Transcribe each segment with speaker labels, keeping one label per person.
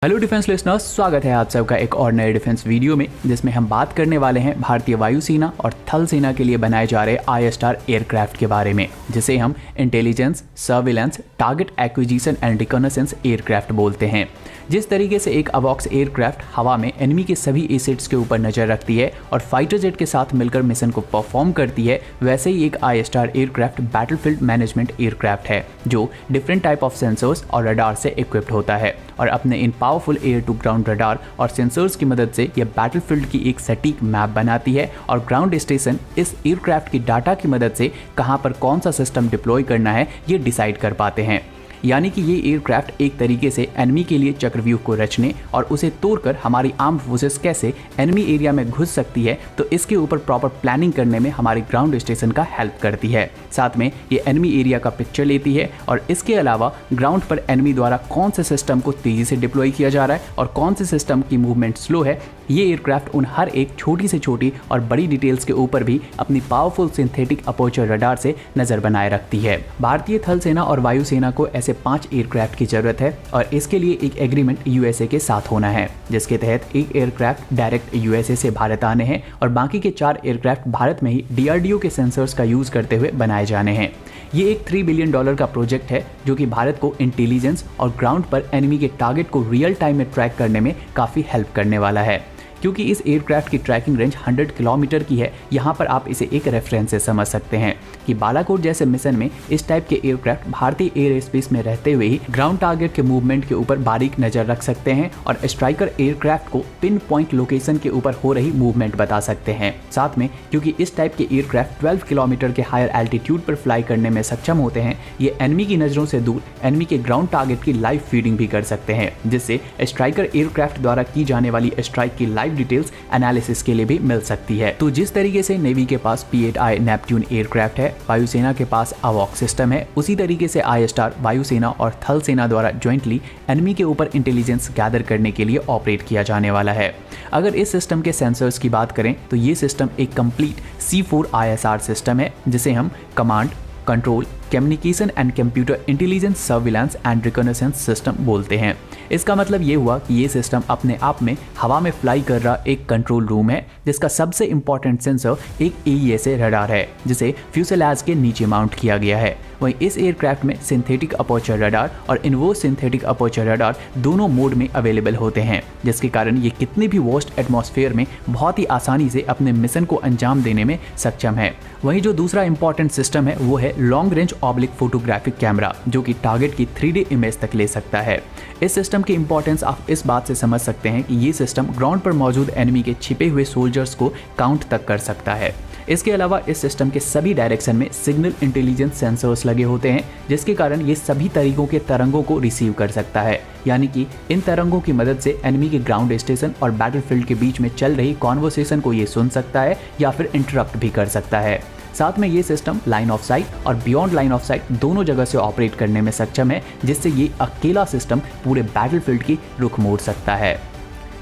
Speaker 1: Hello defence listeners, स्वागत है आप सबका एक और नए डिफेंस वीडियो में, जिसमें हम बात करने वाले हैं भारतीय वायुसेना और थल सेना के लिए बनाए जा रहे ISR एयरक्राफ्ट के बारे में, जिसे हम intelligence, surveillance, target acquisition and reconnaissance aircraft बोलते हैं। जिस तरीके से एक अवॉक्स एयरक्राफ्ट हवा में एनिमी के सभी एसेट्स के ऊपर नजर रखती है और फाइटर जेट के साथ मिलकर मिशन को परफॉर्म करती है, वैसे ही एक ISR aircraft battlefield management aircraft है, जो डिफरेंट टाइप ऑफ सेंसर्स और रडार से इक्विप्ड होता है और अपने इन powerful air to ground radar और सेंसर्स की मदद से यह बैटलफील्ड की एक सटीक मैप बनाती है और ग्राउंड स्टेशन इस एयरक्राफ्ट की डाटा की मदद से कहां पर कौन सा सिस्टम डिप्लॉय करना है ये डिसाइड कर पाते हैं। यानी कि ये एयरक्राफ्ट एक तरीके से एनिमी के लिए चक्रव्यूह को रचने और उसे तोड़कर हमारी आर्म्ड फोर्सेस कैसे एनिमी एरिया में घुस सकती है, तो इसके ऊपर प्रॉपर प्लानिंग करने में हमारी ग्राउंड स्टेशन का हेल्प करती है। साथ में ये एनिमी एरिया का पिक्चर लेती है और इसके अलावा ग्राउंड पर एनिमी द्वारा कौन से सिस्टम को तेजी से डिप्लॉय किया जा रहा है और कौन से सिस्टम की मूवमेंट स्लो है, ये एयरक्राफ्ट उन हर एक छोटी से छोटी और बड़ी डिटेल्स के ऊपर भी अपनी पावरफुल सिंथेटिक अपर्चर रडार से नजर बनाए रखती है। भारतीय थल सेना और वायुसेना को ऐसे 5 एयरक्राफ्ट की जरूरत है और इसके लिए एक एग्रीमेंट USA के साथ होना है, जिसके तहत एक एयरक्राफ्ट डायरेक्ट USA से भारत आने हैं और बाकी के 4 एयरक्राफ्ट भारत में ही DRDO के सेंसर्स का यूज करते हुए बनाए जाने हैं। ये एक $3 बिलियन का प्रोजेक्ट है, जो कि भारत को इंटेलिजेंस और ग्राउंड पर एनिमी के टारगेट को रियल टाइम में ट्रैक करने में काफी हेल्प करने वाला है। क्योंकि इस एयरक्राफ्ट की ट्रैकिंग रेंज 100 किलोमीटर की है, यहाँ पर आप इसे एक रेफरेंस से समझ सकते हैं कि बालाकोट जैसे मिशन में इस टाइप के एयरक्राफ्ट भारतीय एयर स्पेस में रहते हुए ही ग्राउंड टारगेट के मूवमेंट के ऊपर बारीक नजर रख सकते हैं और स्ट्राइकर एयरक्राफ्ट को पिन पॉइंट लोकेशन के ऊपर हो रही मूवमेंट बता सकते हैं। साथ में क्योंकि इस टाइप के एयरक्राफ्ट 12 किलोमीटर के हायर एल्टीट्यूड पर फ्लाई करने में सक्षम होते हैं, ये एनिमी की नजरों से दूर एनिमी के ग्राउंड टारगेट की लाइव फीडिंग भी कर सकते हैं, जिससे स्ट्राइकर एयरक्राफ्ट द्वारा की जाने वाली स्ट्राइक की लाइव डिटेल्स एनालिसिस के लिए भी मिल सकती है। तो जिस तरीके से नेवी के पास P-8I नेपट्यून एयरक्राफ्ट है, वायुसेना के पास अवॉक सिस्टम है, उसी तरीके से ISR वायुसेना और थल सेना द्वारा ज्वाइंटली एनिमी के ऊपर इंटेलिजेंस गैदर करने के लिए ऑपरेट किया जाने वाला है। अगर इस सिस्टम के सेंसर्स की बात करें तो ये सिस्टम एक कंप्लीट C4 ISR सिस्टम है, जिसे हम command, control, communication and computer intelligence, surveillance and reconnaissance system बोलते हैं। इसका मतलब ये हुआ कि ये सिस्टम अपने आप में हवा में फ्लाई कर रहा एक कंट्रोल रूम है, जिसका सबसे इंपॉर्टेंट सेंसर एक AESA रडार है, जिसे फ्यूसेलाज के नीचे माउंट किया गया है। वहीं इस एयरक्राफ्ट में सिंथेटिक अपर्चर रडार और इनवर्स सिंथेटिक अपर्चर रडार दोनों मोड में अवेलेबल होते हैं, जिसके कारण ये कितने भी वर्स्ट एटमॉस्फेयर में बहुत ही आसानी से अपने मिशन को अंजाम देने में सक्षम है। वहीं जो दूसरा इंपॉर्टेंट सिस्टम है वो है long range oblique photographic camera, जो कि टारगेट की 3D इमेज तक ले सकता है। इस सिस्टम की इंपॉर्टेंस आप इस बात से समझ सकते हैं कि ये सिस्टम ग्राउंड पर मौजूद एनिमी के छिपे हुए सोल्जर्स को काउंट तक कर सकता है। इसके अलावा इस सिस्टम के सभी डायरेक्शन में सिग्नल इंटेलिजेंस सेंसर्स लगे होते हैं, जिसके कारण ये सभी तरीकों के तरंगों को रिसीव कर सकता है। यानी कि इन तरंगों की मदद से एनिमी के ग्राउंड स्टेशन और बैटलफील्ड के बीच में चल रही कॉन्वर्सेशन को ये सुन सकता है या फिर इंटरप्ट भी कर सकता है। साथ में ये सिस्टम लाइन ऑफ साइट और बियॉन्ड लाइन ऑफ साइट दोनों जगह से ऑपरेट करने में सक्षम है, जिससे ये अकेला सिस्टम पूरे बैटलफील्ड की रुख मोड़ सकता है।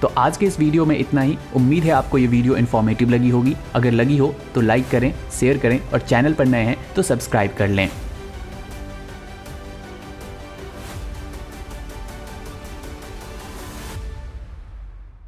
Speaker 1: तो आज के इस वीडियो में इतना ही। उम्मीद है आपको ये वीडियो इन्फॉर्मेटिव लगी होगी। अगर लगी हो तो लाइक करें, शेयर करें और चैनल पर नए हैं तो सब्सक्राइब कर लें।